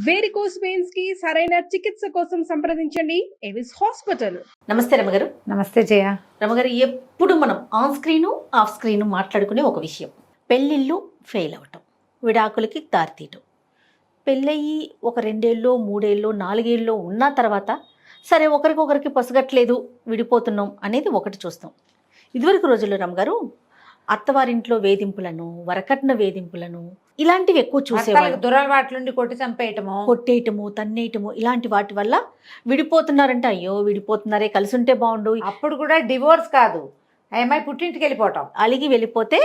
Varicose veins కి సరైన చికిత్స కోసం సంప్రదించండి ఎవిస్ హాస్పిటల్. నమస్తే రమగారు. నమస్తే జయ. రమగారు, ఎప్పుడు మనం ఆన్ స్క్రీను ఆఫ్ స్క్రీను మాట్లాడుకునే ఒక విషయం, పెళ్ళిళ్ళు ఫెయిల్ అవ్వటం, విడాకులకి దారితీయటం. పెళ్ళయి ఒక 2 ఏళ్ళో 3 ఏళ్ళో 4 ఏళ్ళో ఉన్న తర్వాత సరే ఒకరికొకరికి పొసగట్లేదు, విడిపోతున్నాం అనేది ఒకటి చూస్తాం. ఇదివరకు రోజుల్లో రమగారు అత్తవారింట్లో వేధింపులను, వరకట్న వేధింపులను ఇలాంటివి ఎక్కువ చూసేవాళ్ళు. దురలవాట్లుండి కొట్టి కొట్టేయటము, తన్నేయటము, ఇలాంటి వాటి వల్ల విడిపోతున్నారంటే అయ్యో విడిపోతున్నారే, కలిసి ఉంటే బాగుండు. అప్పుడు కూడా డివోర్స్ కాదు, అమ్మాయి పుట్టింటికి వెళ్ళిపోవటం. అలిగి వెళ్ళిపోతే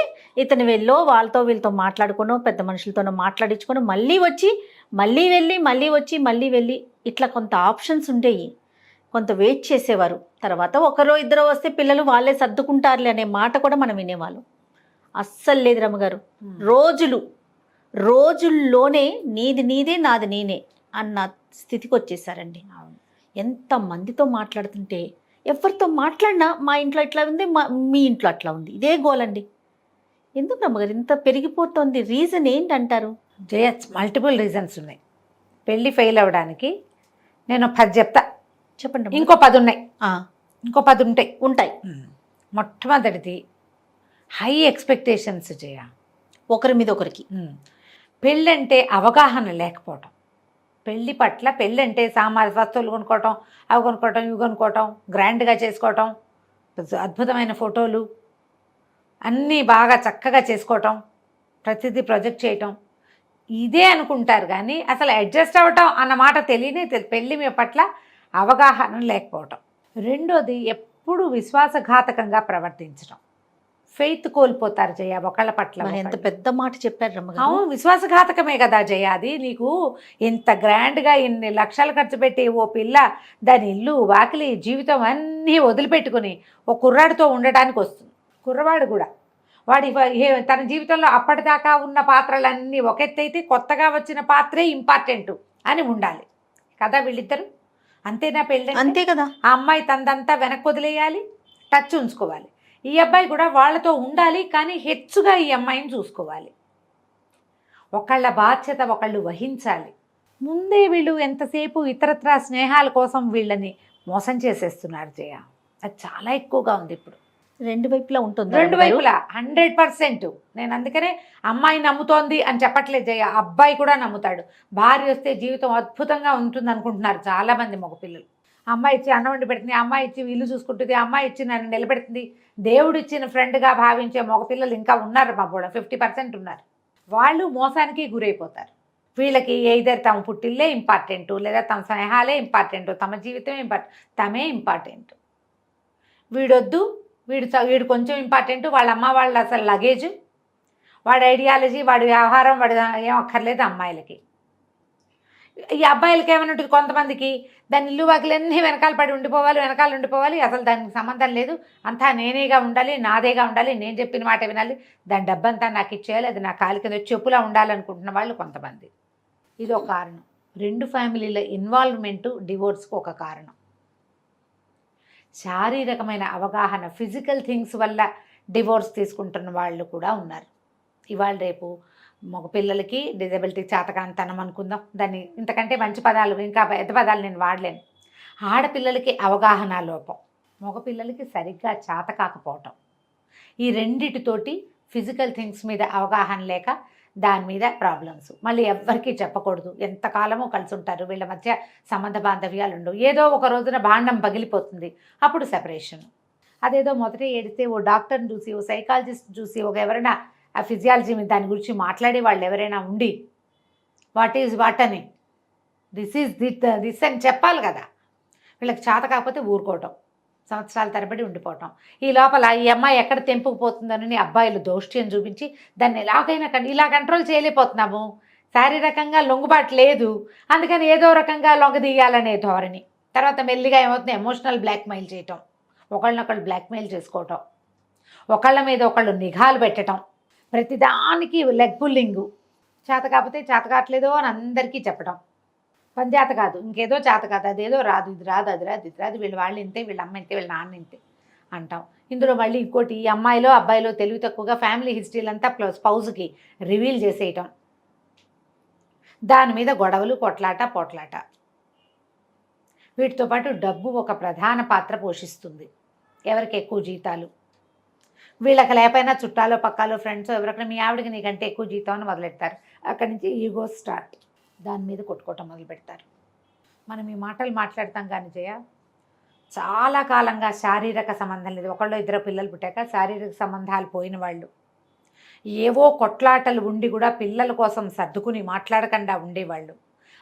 ఇతను వెళ్ళో వాళ్ళతో వీళ్ళతో మాట్లాడుకోనో పెద్ద మనుషులతోనో మాట్లాడించుకోనో మళ్ళీ వచ్చి మళ్ళీ వెళ్ళి మళ్ళీ వచ్చి మళ్ళీ వెళ్ళి ఇట్లా కొంత ఆప్షన్స్ ఉండేవి. కొంత వెయిట్ చేసేవారు. తర్వాత ఒకరో ఇద్దరో వస్తే పిల్లలు వాళ్ళే సర్దుకుంటారులే అనే మాట కూడా మనం వినేవాళ్ళం. అస్సలు లేదు రమ్మగారు. రోజుల్లోనే నీది నీదే నాది నేనే అన్న స్థితికి వచ్చేసారండి. ఎంతమందితో మాట్లాడుతుంటే ఎవరితో మాట్లాడినా మా ఇంట్లో ఇట్లా ఉంది, మీ ఇంట్లో అట్లా ఉంది, ఇదే గోలండి. ఎందుకు రమ్మగారు ఇంత పెరిగిపోతుంది? రీజన్ ఏంటంటారు? జయ, మల్టిపుల్ రీజన్స్ ఉన్నాయి పెళ్ళి ఫెయిల్ అవ్వడానికి. నేను 10 చెప్తా, చెప్పండి. ఇంకో 10 ఉన్నాయి, ఇంకో 10 ఉంటాయి. మొట్టమొదటిది హై ఎక్స్పెక్టేషన్స్ జయ, ఒకరి మీద ఒకరికి. పెళ్ళంటే అవగాహన లేకపోవటం. పెళ్ళి పట్ల పెళ్ళంటే వస్తువులు కొనుక్కోవటం, అవి కొనుక్కోవటం, ఇవి కొనుక్కోవటం, గ్రాండ్గా చేసుకోవటం, అద్భుతమైన ఫోటోలు అన్నీ బాగా చక్కగా చేసుకోవటం, ప్రతిదీ ప్రొజెక్ట్ చేయటం, ఇదే అనుకుంటారు. కానీ అసలు అడ్జస్ట్ అవ్వటం అన్న మాట పెళ్ళి మీ పట్ల అవగాహన లేకపోవటం. రెండోది ఎప్పుడు విశ్వాసఘాతకంగా ప్రవర్తించడం. ఫెయిత్ కోల్పోతారు జయ ఒకళ్ళ పట్ల. ఎంత పెద్ద మాట చెప్పారు రమ్మగారు. అవును, విశ్వాసఘాతకమే కదా జయ అది. నీకు ఇంత గ్రాండ్గా ఇన్ని లక్షలు ఖర్చు పెట్టి ఓ పిల్ల దాని ఇల్లు వాకిలి జీవితం అన్నీ వదిలిపెట్టుకుని ఓ కుర్రాడితో ఉండటానికి వస్తుంది. కుర్రవాడు కూడా తన జీవితంలో అప్పటిదాకా ఉన్న పాత్రలన్నీ ఒక ఎత్తైతే కొత్తగా వచ్చిన పాత్రే ఇంపార్టెంట్ అని ఉండాలి కదా వీళ్ళిద్దరు. అంతేనా పెళ్ళి? అంతే కదా. ఆ అమ్మాయి తనదంతా వెనక్కి వదిలేయాలి, టచ్ ఉంచుకోవాలి. ఈ అబ్బాయి కూడా వాళ్ళతో ఉండాలి, కానీ హెచ్చుగా ఈ అమ్మాయిని చూసుకోవాలి. ఒకళ్ళ బాధ్యత ఒకళ్ళు వహించాలి. ముందే వీళ్ళు ఎంతసేపు ఇతరత్రా స్నేహాల కోసం వీళ్ళని మోసం చేసేస్తున్నారు జయ. అది చాలా ఎక్కువగా ఉంది ఇప్పుడు. రెండు వైపులా ఉంటుంది. రెండు వైపులా 100%. నేను అందుకనే అమ్మాయి నమ్ముతోంది అని చెప్పట్లేదు జయ, అబ్బాయి కూడా నమ్ముతాడు. భార్య వస్తే జీవితం అద్భుతంగా ఉంటుంది అనుకుంటున్నారు చాలామంది మగపిల్లలు. అమ్మాయి ఇచ్చి అన్నం వండి పెడుతుంది, అమ్మాయి ఇచ్చి ఇల్లు చూసుకుంటుంది, అమ్మాయి ఇచ్చి నన్ను నిలబెడుతుంది, దేవుడు ఇచ్చిన ఫ్రెండ్గా భావించే మగపిల్లలు ఇంకా ఉన్నారు మా కూడా 50% ఉన్నారు. వాళ్ళు మోసానికి గురైపోతారు. వీళ్ళకి ఎయిదర్ తమ పుట్టిల్లే ఇంపార్టెంటు, లేదా తమ స్నేహాలే ఇంపార్టెంటు, తమ జీవితమే తమే ఇంపార్టెంట్. వీడొద్దు, వీడు కొంచెం ఇంపార్టెంట్, వాళ్ళ అమ్మ వాళ్ళ అసలు లగేజ్, వాడి ఐడియాలజీ, వాడి వ్యవహారం, వాడి ఏం అక్కర్లేదు అమ్మాయిలకి. ఈ అబ్బాయిలకి ఏమైనా ఉంటుంది కొంతమందికి, దాని ఇల్లు వాకిలన్నీ వెనకాల పడి ఉండిపోవాలి, అసలు దానికి సంబంధం లేదు, అంతా నేనేగా ఉండాలి, నాదేగా ఉండాలి, నేను చెప్పిన మాట వినాలి, దాని డబ్బంతా నాకు ఇచ్చేయాలి, అది నా కాలి కింద చెప్పులా ఉండాలనుకుంటున్న వాళ్ళు కొంతమంది. ఇది ఒక కారణం. 2 ఫ్యామిలీల ఇన్వాల్వ్మెంటు డివోర్స్కి ఒక కారణం. శారీరకమైన అవగాహన, ఫిజికల్ థింగ్స్ వల్ల డివోర్స్ తీసుకుంటున్న వాళ్ళు కూడా ఉన్నారు. ఇవాళ రేపు మగ పిల్లలకి డిజబిలిటీ, చేతకాంతనం అనుకుందాం, దాన్ని ఇంతకంటే మంచి పదాలు, ఇంకా పెద్ద పదాలు నేను వాడలేను. ఆడపిల్లలకి అవగాహన లోపం, మగపిల్లలకి సరిగ్గా చేత కాకపోవటం, ఈ రెండిటితోటి ఫిజికల్ థింగ్స్ మీద అవగాహన లేక దాని మీద ప్రాబ్లమ్స్. మళ్ళీ ఎవ్వరికీ చెప్పకూడదు, ఎంతకాలమో కలిసి ఉంటారు, వీళ్ళ మధ్య సంబంధ బాంధవ్యాలు ఉండవు. ఏదో ఒక రోజున భాండం పగిలిపోతుంది, అప్పుడు సెపరేషన్. అదేదో మొదట ఏడితే ఓ డాక్టర్ని చూసి, ఓ సైకాలజిస్ట్ చూసి, ఎవరైనా ఆ ఫిజియాలజీ మీద దాని గురించి మాట్లాడే వాళ్ళు ఎవరైనా ఉండి వాట్ ఈజ్ వాట్ అని, దిస్ ఈజ్ దిస్ అని చెప్పాలి కదా. వీళ్ళకి చేత కాకపోతే ఊరుకోవటం, సంవత్సరాల తరబడి ఉండిపోవటం. ఈ లోపల ఈ అమ్మాయి ఎక్కడ తెంపుకుపోతుందని అబ్బాయిలు దౌష్ట్యం చూపించి దాన్ని ఎలాగైనా ఇలా కంట్రోల్ చేయలేకపోతున్నాము. శారీరకంగా లొంగుబాటు లేదు, అందుకని ఏదో రకంగా లొంగదీయాలనే ధోరణి. తర్వాత మెల్లిగా ఏమవుతుంది, ఎమోషనల్ బ్లాక్మెయిల్ చేయటం, ఒకళ్ళనొకళ్ళు బ్లాక్మెయిల్ చేసుకోవటం, ఒకళ్ళ మీద ఒకళ్ళు నిఘాలు పెట్టడం, ప్రతిదానికి లెగ్ పుల్లింగు. చేత కాకపోతే చేత కావట్లేదో అని అందరికీ చెప్పడం. పని చేత కాదు, ఇంకేదో చేత కాదు, అదేదో రాదు, ఇది రాదు, అది రాదు, ఇది రాదు, వీళ్ళ వాళ్ళు ఇంతే, వీళ్ళ అమ్మ ఇంతే, వీళ్ళ నాన్న ఇంతే అంటాం. ఇందులో మళ్ళీ ఇంకోటి, ఈ అమ్మాయిలో అబ్బాయిలో తెలివి తక్కువగా ఫ్యామిలీ హిస్టరీలంతా స్పౌజ్కి రివీల్ చేసేయటం. దాని మీద గొడవలు, పోట్లాట. వీటితో పాటు డబ్బు ఒక ప్రధాన పాత్ర పోషిస్తుంది. ఎవరికి ఎక్కువ జీతాలు, వీళ్ళకి లేకపోయినా చుట్టాలో పక్కాలో ఫ్రెండ్స్ ఎవరికైనా మీ ఆవిడకి నీకంటే ఎక్కువ జీతం అని మొదలెడతారు. అక్కడి నుంచి ఈగో స్టార్ట్, దాని మీద కొట్టుకోవటం మొదలు పెడతారు. మనం ఈ మాటలు మాట్లాడతాం కానీ జయ, చాలా కాలంగా శారీరక సంబంధం లేదు. ఒకళ్ళు ఇద్దరు పిల్లలు పుట్టాక శారీరక సంబంధాలు పోయిన వాళ్ళు, ఏవో కొట్లాటలు ఉండి కూడా పిల్లల కోసం సర్దుకుని మాట్లాడకుండా ఉండేవాళ్ళు,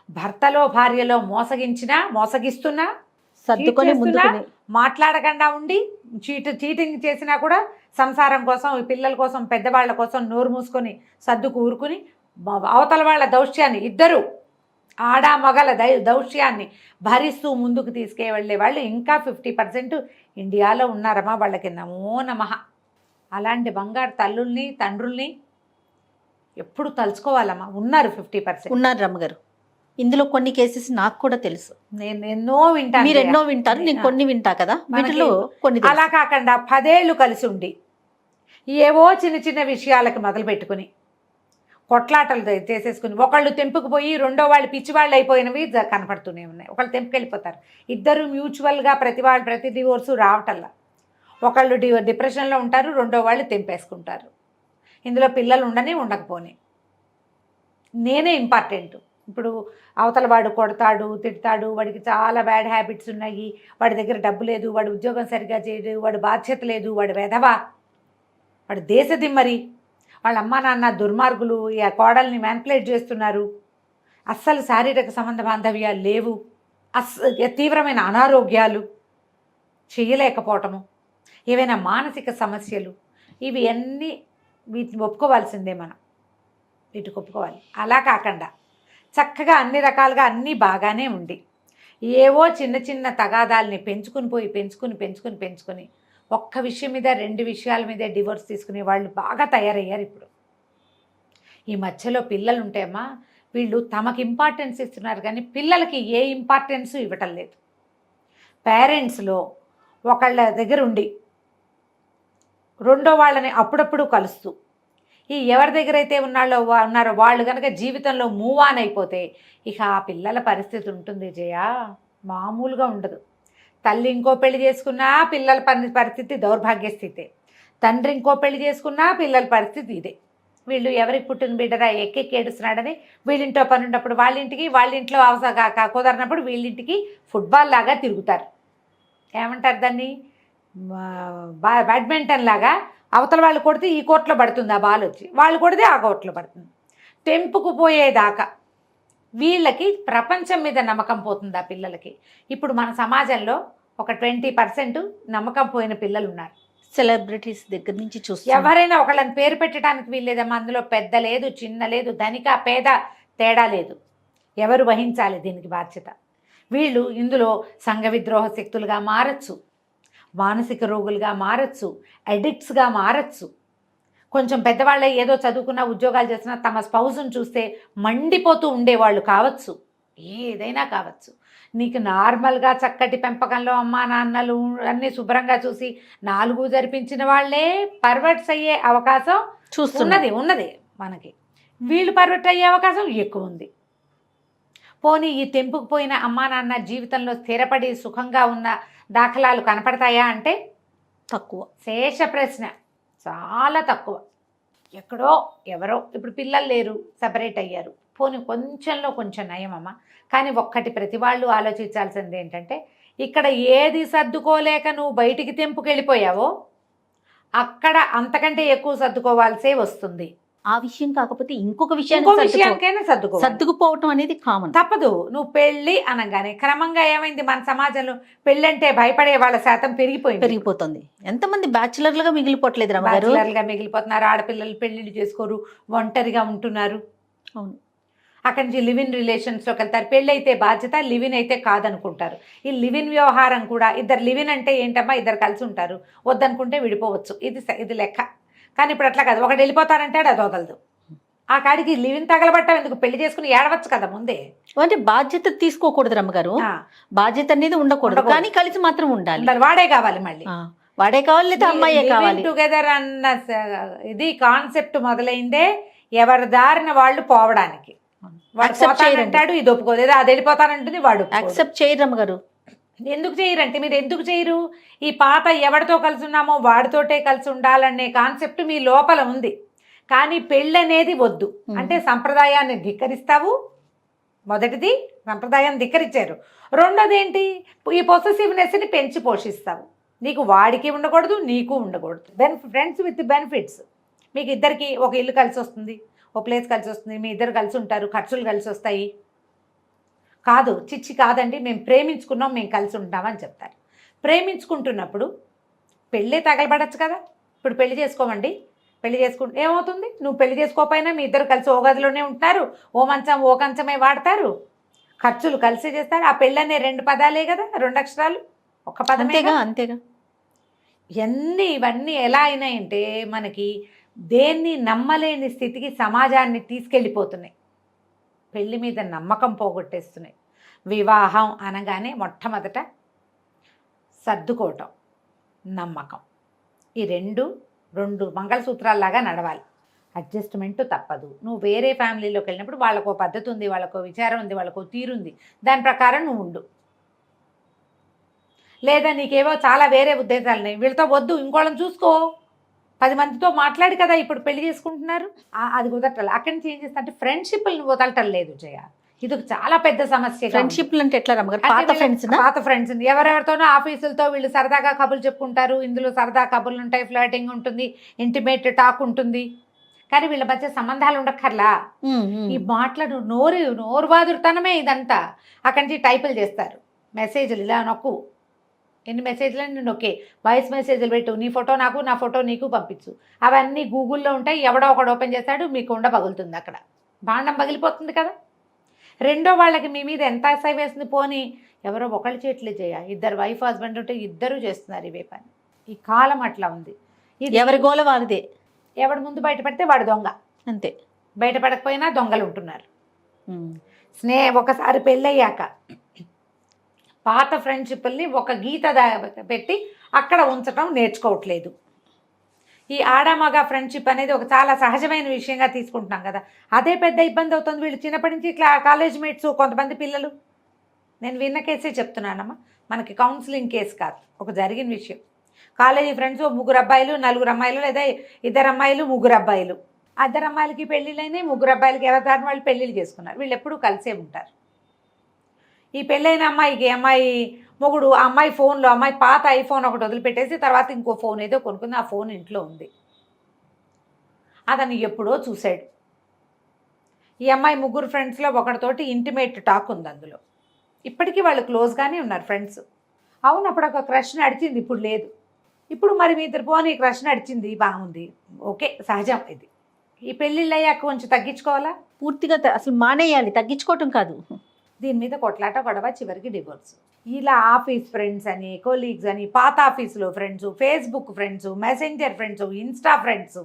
భర్తలో భార్యలో మోసగిస్తున్నా సర్దుకొని ముందుకుని మాట్లాడకుండా ఉండి చీటింగ్ చేసినా కూడా సంసారం కోసం, ఈ పిల్లల కోసం, పెద్దవాళ్ళ కోసం నోరు మూసుకొని సర్దుకు ఊరుకుని అవతల వాళ్ళ దౌష్యాన్ని, ఇద్దరు ఆడ మగల దౌష్యాన్ని భరిస్తూ ముందుకు తీసుకెళ్ళే వాళ్ళు ఇంకా 50% ఇండియాలో ఉన్నారమ్మా. వాళ్ళకి నమో నమః. అలాంటి బంగారు తల్లుల్ని తండ్రుల్ని ఎప్పుడు తలుచుకోవాలమ్మా. ఉన్నారు 50%. ఉన్నారు రమ్మగారు. ఇందులో కొన్ని కేసెస్ నాకు కూడా తెలుసు. నేను ఎన్నో వింటాను. మీరు ఎన్నో వింటారు, నేను కొన్ని వింటా కదా. వీటిలో కొన్ని అలా కాకుండా 10 ఏళ్ళు కలిసి ఉండి ఏవో చిన్న విషయాలకి మొదలు పెట్టుకుని కొట్లాటలు చేసేసుకుని ఒకళ్ళు తెంపుకుపోయి రెండో వాళ్ళు పిచ్చివాళ్ళు అయిపోయినవి కనపడుతూనే ఉన్నాయి. ఒకళ్ళు తెంపుకెళ్ళిపోతారు. ఇద్దరు మ్యూచువల్గా ప్రతి డివోర్సు రావటల్లా. ఒకళ్ళు డిప్రెషన్లో ఉంటారు, రెండో వాళ్ళు తెంపేసుకుంటారు. ఇందులో పిల్లలు ఉండకపోని నేనే ఇంపార్టెంట్. ఇప్పుడు అవతల వాడు కొడతాడు, తిడతాడు, వాడికి చాలా బ్యాడ్ హ్యాబిట్స్ ఉన్నాయి, వాడి దగ్గర డబ్బు లేదు, వాడు ఉద్యోగం సరిగ్గా చేయడు, వాడు బాధ్యత లేదు, వాడు వెధవా, వాడు దేశదిమ్మరి, వాళ్ళ అమ్మా నాన్న దుర్మార్గులు, ఈ కోడల్ని మ్యానిపులేట్ చేస్తున్నారు, అస్సలు శారీరక సంబంధ బాంధవ్యాలు లేవు, తీవ్రమైన అనారోగ్యాలు, చేయలేకపోవటము, ఏవైనా మానసిక సమస్యలు, ఇవి అన్నీ వీటిని ఒప్పుకోవాల్సిందే మనం. వీటికి ఒప్పుకోవాలి. అలా కాకుండా చక్కగా అన్ని రకాలుగా అన్నీ బాగానే ఉండి ఏవో చిన్న తగాదాలని పెంచుకుని ఒక్క విషయం మీద 2 విషయాల మీద డివోర్స్ తీసుకునే వాళ్ళు బాగా తయారయ్యారు ఇప్పుడు. ఈ మధ్యలో పిల్లలు ఉంటేమ్మా, వీళ్ళు తమకు ఇంపార్టెన్స్ ఇస్తున్నారు కానీ పిల్లలకి ఏ ఇంపార్టెన్స్ ఇవ్వటం లేదు. పేరెంట్స్లో ఒకళ్ళ దగ్గర ఉండి రెండో వాళ్ళని అప్పుడప్పుడు కలుస్తూ, ఈ ఎవరి దగ్గర అయితే ఉన్నారో వాళ్ళు కనుక జీవితంలో మూవ్ ఆన్ అయిపోతే ఇక ఆ పిల్లల పరిస్థితి ఉంటుంది జయ, మామూలుగా ఉండదు. తల్లి ఇంకో పెళ్లి చేసుకున్నా పిల్లల పరిస్థితి దౌర్భాగ్య స్థితే, తండ్రి ఇంకో పెళ్లి చేసుకున్నా పిల్లల పరిస్థితి ఇదే. వీళ్ళు ఎవరికి పుట్టిన బిడ్డరా ఎక్కెక్కి ఏడుస్తున్నాడని వీళ్ళింట్లో పని ఉన్నప్పుడు వాళ్ళింట్లో కుదరినప్పుడు వీళ్ళింటికి ఫుట్బాల్ లాగా తిరుగుతారు. ఏమంటారు దాన్ని, బ్యాడ్మింటన్ లాగా. అవతల వాళ్ళు కొడితే ఈ కోర్టులో పడుతుంది ఆ బాల్ వచ్చి, వాళ్ళు కొడితే ఆ కోర్టులో పడుతుంది. తెంపుకుపోయేదాకా వీళ్ళకి ప్రపంచం మీద నమ్మకం పోతుంది ఆ పిల్లలకి. ఇప్పుడు మన సమాజంలో ఒక 20% నమ్మకం పోయిన పిల్లలు ఉన్నారు. సెలబ్రిటీస్ దగ్గర నుంచి చూస్తే ఎవరైనా ఒకళ్ళని పేరు పెట్టడానికి వీల్లేదమ్మా. అందులో పెద్ద లేదు, చిన్న లేదు, ధనిక పేద తేడా లేదు. ఎవరు వహించాలి దీనికి బాధ్యత? వీళ్ళు ఇందులో సంఘ విద్రోహ శక్తులుగా మారచ్చు, మానసిక రోగులుగా మారచ్చు, అడిక్ట్స్గా మారచ్చు. కొంచెం పెద్దవాళ్ళే ఏదో చదువుకున్నా ఉద్యోగాలు చేసినా తమ స్పౌజ్ని చూస్తే మండిపోతూ ఉండేవాళ్ళు కావచ్చు, ఏదైనా కావచ్చు. నీకు నార్మల్గా చక్కటి పెంపకంలో అమ్మా నాన్నలు అన్నీ శుభ్రంగా చూసి 4 జరిపించిన వాళ్ళే పర్వర్ట్స్ అయ్యే అవకాశం ఉన్నది మనకి. వీళ్ళు పర్వర్ట్ అయ్యే అవకాశం ఎక్కువ ఉంది. పోనీ ఈ తెంపుకుపోయిన అమ్మా నాన్న జీవితంలో స్థిరపడి సుఖంగా ఉన్న దాఖలాలు కనపడతాయా అంటే తక్కువ. శేష ప్రశ్న, చాలా తక్కువ. ఎక్కడో ఎవరో ఇప్పుడు పిల్లలు లేరు, సపరేట్ అయ్యారు, పోనీ కొంచెం నయమమ్మ. కానీ ఒక్కటి ప్రతి వాళ్ళు ఆలోచించాల్సింది ఏంటంటే, ఇక్కడ ఏది సర్దుకోలేక నువ్వు బయటికి తెంపుకెళ్ళిపోయావో అక్కడ అంతకంటే ఎక్కువ సర్దుకోవాల్సే వస్తుంది. ఆ విషయం కాకపోతే ఇంకొక విషయానికైనా సర్దుకుపోవటం అనేది కామన్, తప్పదు. నువ్వు పెళ్ళి అనగానే క్రమంగా ఏమైంది, మన సమాజంలో పెళ్ళంటే భయపడే వాళ్ళ శాతం పెరిగిపోతుంది. ఎంతమంది బ్యాచులర్లుగా మిగిలిపోవట్లేదు, బ్యాచులర్లుగా మిగిలిపోతున్నారు. ఆడపిల్లలు పెళ్ళిళ్ళు చేసుకోరు, ఒంటరిగా ఉంటున్నారు. అవును. అక్కడి నుంచి లివిన్ రిలేషన్స్లోకి వెళ్తారు. పెళ్ళి అయితే బాధ్యత, లివిన్ అయితే కాదనుకుంటారు. ఈ లివిన్ వ్యవహారం కూడా, ఇద్దరు లివిన్ అంటే ఏంటమ్మా, ఇద్దరు కలిసి ఉంటారు, వద్దనుకుంటే విడిపోవచ్చు, ఇది లెక్క. కానీ ఇప్పుడు అట్లా కాదు, ఒకటి వెళ్ళిపోతారంటే అది వదలదు. ఆ కాడికి లివిన్ తగలబట్టం ఎందుకు, పెళ్లి చేసుకుని ఏడవచ్చు కదా ముందే. అంటే బాధ్యత తీసుకోకూడదు రమ్మగారు, బాధ్యత అనేది ఉండకూడదు, కానీ కలిసి మాత్రం ఉండాలి. వాడే కావాలి, మళ్ళీ వాడే కావాలి లేదా అమ్మాయే కావాలి. టుగెదర్ అన్న ఇది కాన్సెప్ట్ మొదలైందే ఎవరి దారిన వాళ్ళు పోవడానికి. వాడు Accept చేయరండి. పోతానంటాడు, ఇది ఒప్పుకోదు. ఏదో అది వెళ్ళిపోతానంటుంది, వాడు ఒప్పుకోడు. యాక్సెప్ట్ చేయరు రమ్మగారు. ఎందుకు చేయరంటే, మీరు ఎందుకు చేయరు? ఈ పాత ఎవరితో కలిసి ఉన్నామో వాడితోటే కలిసి ఉండాలనే కాన్సెప్ట్ మీ లోపల ఉంది. కానీ పెళ్ళి అనేది వద్దు అంటే సంప్రదాయాన్ని ధిక్కరిస్తావు. మొదటిది సంప్రదాయాన్ని ధిక్కరించారు. రెండోది ఏంటి, ఈ పొసెసివ్నెస్ని పెంచి పోషిస్తావు. నీకు వాడికి ఉండకూడదు, నీకు ఉండకూడదు. Friends with benefits. మీకు ఇద్దరికి ఒక ఇల్లు కలిసి వస్తుంది, ఒక ప్లేస్ కలిసి వస్తుంది, మీ ఇద్దరు కలిసి ఉంటారు, ఖర్చులు కలిసి వస్తాయి. కాదు, చిచ్చి కాదండి, మేము ప్రేమించుకున్నాం, మేము కలిసి ఉంటామని చెప్తారు. ప్రేమించుకుంటున్నప్పుడు పెళ్ళే తగలబడచ్చు కదా. ఇప్పుడు పెళ్లి చేసుకోమండి, పెళ్లి చేసుకుంటే ఏమవుతుంది? నువ్వు పెళ్లి చేసుకోకపోయినా మీ ఇద్దరు కలిసి ఓ గదిలోనే ఉంటున్నారు, ఓ మంచం ఓ కంచమే వాడతారు, ఖర్చులు కలిసి చేస్తారు. ఆ పెళ్ళి అనే 2 పదాలే కదా, 2 అక్షరాలు, ఒక పదమేగా. అంతేగా. ఇవన్నీ ఎలా అయినాయంటే మనకి దేన్ని నమ్మలేని స్థితికి సమాజాన్ని తీసుకెళ్ళిపోతున్నాయి. పెళ్లి మీద నమ్మకం పోగొట్టేస్తున్నాయి. వివాహం అనగానే మొట్టమొదట సర్దుకోవటం, నమ్మకం. ఈ రెండు మంగళసూత్రాల్లాగా నడవాలి. అడ్జస్ట్మెంట్ తప్పదు. నువ్వు వేరే ఫ్యామిలీలోకి వెళ్ళినప్పుడు వాళ్ళకో పద్ధతి ఉంది, వాళ్ళకో విచారం ఉంది, వాళ్ళకో తీరుంది, దాని ప్రకారం నువ్వు ఉండు. లేదా నీకేవో చాలా వేరే ఉద్దేశాలు ఉన్నాయి, వీళ్ళతో వద్దు, ఇంకోళ్ళని చూసుకో, 10 మందితో మాట్లాడి కదా ఇప్పుడు పెళ్లి చేసుకుంటున్నారు. అది కుదరటం. అక్కడి నుంచి ఏం చేస్తా అంటే ఫ్రెండ్షిప్లు వదలటం లేదు జయ. ఇది ఒక చాలా పెద్ద సమస్య. ఫ్రెండ్షిప్లు అంటే ఎట్లా రమ్మగారు? పాత ఫ్రెండ్స్ ఎవరెవరితోనో ఆఫీసులతో వీళ్ళు సరదాగా కబుర్లు చెప్పుకుంటారు. ఇందులో సరదా కబుర్లు ఉంటాయి, ఫ్లర్టింగ్ ఉంటుంది, ఇంటిమేట్ టాక్ ఉంటుంది. కానీ వీళ్ళ మధ్య సంబంధాలు ఉండక్కర్లా. ఈ మాటలు నోరు బాదురుతనమే ఇదంతా. అక్కడి నుంచి టైపులు చేస్తారు, మెసేజ్లు ఇలా నొక్కు, ఎన్ని మెసేజ్లు అని నొక్కే, వాయిస్ మెసేజ్లు పెట్టు, నీ ఫోటో నాకు, నా ఫోటో నీకు పంపించు. అవన్నీ గూగుల్లో ఉంటాయి. ఎవడో ఒకడు ఓపెన్ చేస్తాడు, మీ కుండ పగులుతుంది, అక్కడ బాండం పగిలిపోతుంది కదా. రెండో వాళ్ళకి మీ మీద ఎంత అసహ్యం వేస్తుంది. పోనీ ఎవరో ఒకళ్ళు చేయట్లే చేయ, ఇద్దరు వైఫ్ హస్బెండ్ ఉంటే ఇద్దరు చేస్తున్నారు ఇవే పని. ఈ కాలం అట్లా ఉంది. ఇది ఎవరి గోల వారిదే. ఎవడు ముందు బయటపడితే వాడు దొంగ, అంతే. బయటపడకపోయినా దొంగలు ఉంటున్నారు. ఒకసారి పెళ్ళయ్యాక పాత ఫ్రెండ్షిప్ని ఒక గీత పెట్టి అక్కడ ఉంచటం నేర్చుకోవట్లేదు. ఈ ఆడమగ ఫ్రెండ్షిప్ అనేది ఒక చాలా సహజమైన విషయంగా తీసుకుంటున్నాం కదా, అదే పెద్ద ఇబ్బంది అవుతుంది. వీళ్ళు చిన్నప్పటి నుంచి కాలేజ్ మేట్స్, కొంతమంది పిల్లలు, నేను విన్న కేసే చెప్తున్నానమ్మా, మనకి కౌన్సిలింగ్ కేసు కాదు, ఒక జరిగిన విషయం. కాలేజీ ఫ్రెండ్స్ 3 అబ్బాయిలు 4 అమ్మాయిలు, లేదా 2 అమ్మాయిలు 3 అబ్బాయిలు. 2 అమ్మాయిలకి పెళ్ళిళ్ళైనాయి, 3 అబ్బాయిలకి ఎవరి వాళ్ళు పెళ్ళిళ్ళు చేసుకున్నారు. వీళ్ళు ఎప్పుడూ కలిసే ఉంటారు. ఈ పెళ్ళైన అమ్మాయికి అమ్మాయి మొగుడు ఆ అమ్మాయి ఫోన్లో, అమ్మాయి పాత ఐఫోన్ ఒకటి వదిలిపెట్టేసి తర్వాత ఇంకో ఫోన్ ఏదో కొనుక్కుంది, ఆ ఫోన్ ఇంట్లో ఉంది. అతను ఎప్పుడో చూశాడు. ఈ అమ్మాయి 3 ఫ్రెండ్స్లో ఒకటితోటి ఇంటిమేట్ టాక్ ఉంది అందులో. ఇప్పటికీ వాళ్ళు క్లోజ్గానే ఉన్నారు ఫ్రెండ్స్. అవును, అప్పుడు ఒక క్రష్ నడిచింది, ఇప్పుడు లేదు. ఇప్పుడు మరి మీ ఇద్దరు పోనీ క్రష్ నడిచింది, బాగుంది, ఓకే, సహజం. ఇది ఈ పెళ్ళిళ్ళు అయ్యాక కొంచెం తగ్గించుకోవాలా, పూర్తిగా అసలు మానేయాలి, తగ్గించుకోవటం కాదు. దీని మీద కొట్లాట గొడవ, చివరికి డివోర్స్. ఇలా ఆఫీస్ ఫ్రెండ్స్ అని, కొలీగ్స్ అని, పాత ఆఫీసులో friends, Facebook friends, messenger friends, Insta friends,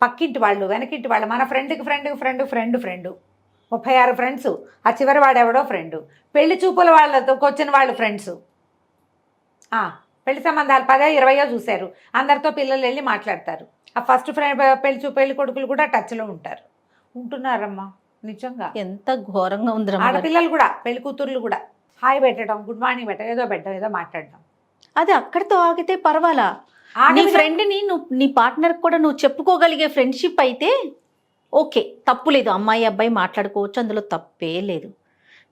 పక్కింటి వాళ్ళు, వెనకింటి వాళ్ళు, మన ఫ్రెండ్ 36 ఫ్రెండ్స్, ఆ చివరి వాడెవడో ఫ్రెండ్, పెళ్లి చూపుల వాళ్ళతో వచ్చిన వాళ్ళు ఫ్రెండ్స్, పెళ్లి సంబంధాలు 10-20 చూశారు, అందరితో పిల్లలు వెళ్ళి మాట్లాడతారు. ఆ ఫస్ట్ ఫ్రెండ్ పెళ్లి కొడుకులు కూడా టచ్లో ఉంటున్నారమ్మా. నిజంగా ఎంత ఘోరంగా ఉంది. ఆడపిల్లలు కూడా, పెళ్లి కూతుర్లు కూడా హాయ్ పెట్టడం, గుడ్ మార్నింగ్ పెట్టడం, ఏదో మాట్లాడడం. అది అక్కడితో ఆగితే పర్వాలా. నీ ఫ్రెండ్ని నీ పార్ట్నర్ కూడా నువ్వు చెప్పుకోగలిగే ఫ్రెండ్షిప్ అయితే ఓకే, తప్పు లేదు. అమ్మాయి అబ్బాయి మాట్లాడుకోవచ్చు, అందులో తప్పే లేదు.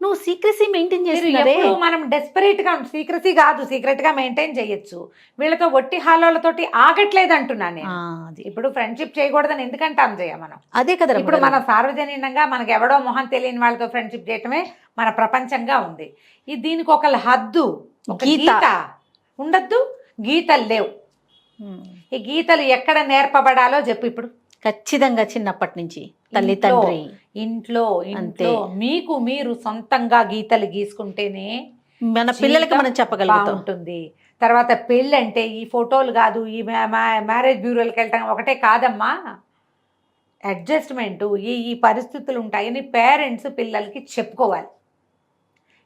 నువ్వు సీక్రసీ మెయింటైన్ చేస్తున్నారే. మనం డెస్పరేట్గా సీక్రసీ కాదు, సీక్రెట్గా మెయింటైన్ చేయొచ్చు. వీళ్ళతో ఒట్టి హాలోలతోటి ఆగట్లేదు అంటున్నాను నేను. ఇప్పుడు ఫ్రెండ్షిప్ చేయకూడదని ఎందుకంటాం జయ మనం? అదే కదా. ఇప్పుడు మన సార్వజనీనంగా మనకు ఎవడో మొహం తెలియని వాళ్ళతో ఫ్రెండ్షిప్ చేయటమే మన ప్రపంచంగా ఉంది. దీనికి ఒక హద్దు, ఒక గీత ఉండద్దు, గీతలు లేవు. ఈ గీతలు ఎక్కడ నేర్పబడాలో చెప్పు ఇప్పుడు. ఖచ్చితంగా చిన్నప్పటి నుంచి తల్లి తండ్రి, ఇంట్లో మీకు మీరు సొంతంగా గీతలు గీసుకుంటేనే మన పిల్లలకి మనం చెప్పగలుగుతాం ఉంటుంది. తర్వాత పెళ్ళి అంటే ఈ ఫోటోలు కాదు, ఈ మ్యారేజ్ బ్యూరోలకు వెళ్ళటం ఒకటే కాదమ్మా. అడ్జస్ట్మెంటు, ఈ పరిస్థితులు ఉంటాయని పేరెంట్స్ పిల్లలకి చెప్పుకోవాలి,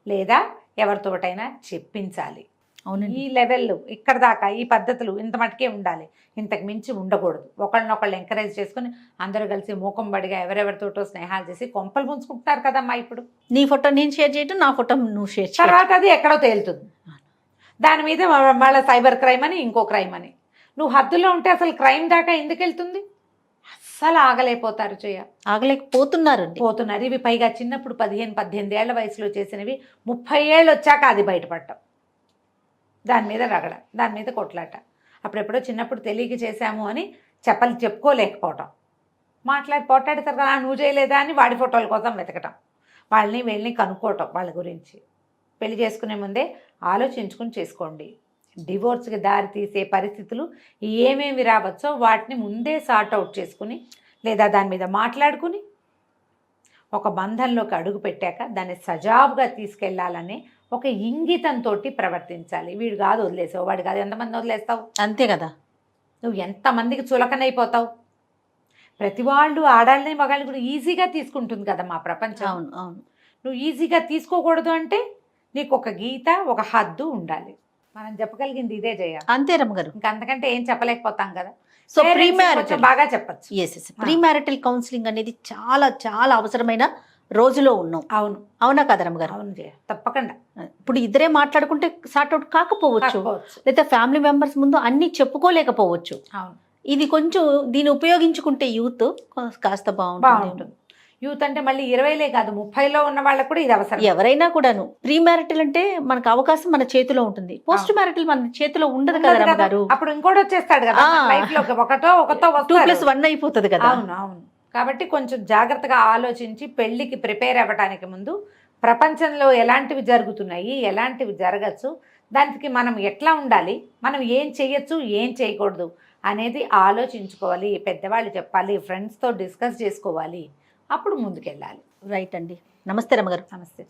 లేదా ఎవరితోటైనా చెప్పించాలి. అవునండి. ఈ లెవెల్ ఇక్కడ దాకా ఈ పద్ధతులు ఇంత మటుకే ఉండాలి, ఇంతకు మించి ఉండకూడదు. ఒకళ్ళనొకళ్ళు ఎంకరేజ్ చేసుకుని అందరూ కలిసి మూకంబడిగా ఎవరెవరితోటో స్నేహాలు చేసి కొంపలు ముంచుకుంటున్నారు కదమ్మా ఇప్పుడు. నీ ఫోటో నేను షేర్ చేయటం, నా ఫోటో నువ్వు షేర్ చేయటం. తర్వాత అది ఎక్కడో తేలుతుంది. దాని మీద మళ్ళీ సైబర్ క్రైమ్ అని ఇంకో క్రైమ్ అని. నువ్వు హద్దులో ఉంటే అసలు క్రైమ్ దాకా ఎందుకు వెళ్తుంది? అస్సలు ఆగలేకపోతారు ఆగలేకపోతున్నారు. పోతున్నారు. ఇవి పైగా చిన్నప్పుడు 15-18 ఏళ్ల వయసులో చేసినవి 30 ఏళ్ళు వచ్చాక అది బయటపడటం, దాని మీద రగడ, దాని మీద కొట్లాట. అప్పుడెప్పుడో చిన్నప్పుడు తెలియక చేశాము అని చెప్పుకోలేకపోవటం, పోట్లాడతారు కదా నువ్వు చేయలేదా అని వాడి ఫోటోల కోసం వెతకటం, వీళ్ళని కనుక్కోవటం, వాళ్ళ గురించి. పెళ్లి చేసుకునే ముందే ఆలోచించుకుని చేసుకోండి. డివోర్స్కి దారి తీసే పరిస్థితులు ఏమేమి రావచ్చో వాటిని ముందే సార్ట్ అవుట్ చేసుకుని లేదా దాని మీద మాట్లాడుకుని ఒక బంధంలోకి అడుగు పెట్టాక దాన్ని సజావుగా తీసుకెళ్లాలనే ఒక ఇంగితంతో ప్రవర్తించాలి. వీడు కాదు వదిలేసావు, వాడు కాదు, ఎంతమంది వదిలేస్తావు? అంతే కదా. నువ్వు ఎంతమందికి చులకనైపోతావు? ప్రతి వాళ్ళు ఆడాలని మగాళ్ళని కూడా ఈజీగా తీసుకుంటుంది కదా మా ప్రపంచం. అవును అవును. నువ్వు ఈజీగా తీసుకోకూడదు అంటే నీకు ఒక గీత, ఒక హద్దు ఉండాలి. మనం చెప్పగలిగింది ఇదే చేయాలి. అంతే రమ్మగారు. ఇంకా అంతకంటే ఏం చెప్పలేకపోతాం కదా. సో ప్రీ మ్యారిటల్ బాగా చెప్పచ్చు. ప్రీ మ్యారిటల్ కౌన్సిలింగ్ అనేది చాలా చాలా అవసరమైన రోజులో ఉన్నాం. అవును, అవునా కదా రమ్మగారు? అవును, తప్పకుండా. ఇప్పుడు ఇద్దరే మాట్లాడుకుంటే సార్ట్అవుట్ కాకపోవచ్చు, లేదా ఫ్యామిలీ మెంబర్స్ ముందు అన్ని చెప్పుకోలేకపోవచ్చు. అవును, ఇది కొంచెం దీన్ని ఉపయోగించుకుంటే యూత్ కాస్త బాగుంటుంది. యూత్ అంటే మళ్ళీ 20లే కాదు 30లో ఉన్న వాళ్ళకు కూడా ఇది అవసరం. ఎవరైనా కూడాను. ప్రీ మ్యారిటల్ అంటే మనకు అవకాశం మన చేతిలో ఉంటుంది, పోస్ట్ మ్యారిటల్ మన చేతిలో ఉండదు కదా రమ్మగారు. అప్పుడు ఇంకోటి వచ్చేస్తాడు కదా లైఫ్ లో, ఒకటో 2+1 అయిపోతుంది కదా. అవును అవును. కాబట్టి కొంచెం జాగ్రత్తగా ఆలోచించి పెళ్లికి ప్రిపేర్ అవ్వడానికి ముందు ప్రపంచంలో ఎలాంటివి జరుగుతున్నాయి, ఎలాంటివి జరగచ్చు, దానికి మనం ఎట్లా ఉండాలి, మనం ఏం చేయొచ్చు, ఏం చేయకూడదు అనేది ఆలోచించుకోవాలి. పెద్దవాళ్ళు చెప్పాలి, ఫ్రెండ్స్తో డిస్కస్ చేసుకోవాలి, అప్పుడు ముందుకెళ్ళాలి. రైట్ అండి. నమస్తే రమ్మగారు. నమస్తే.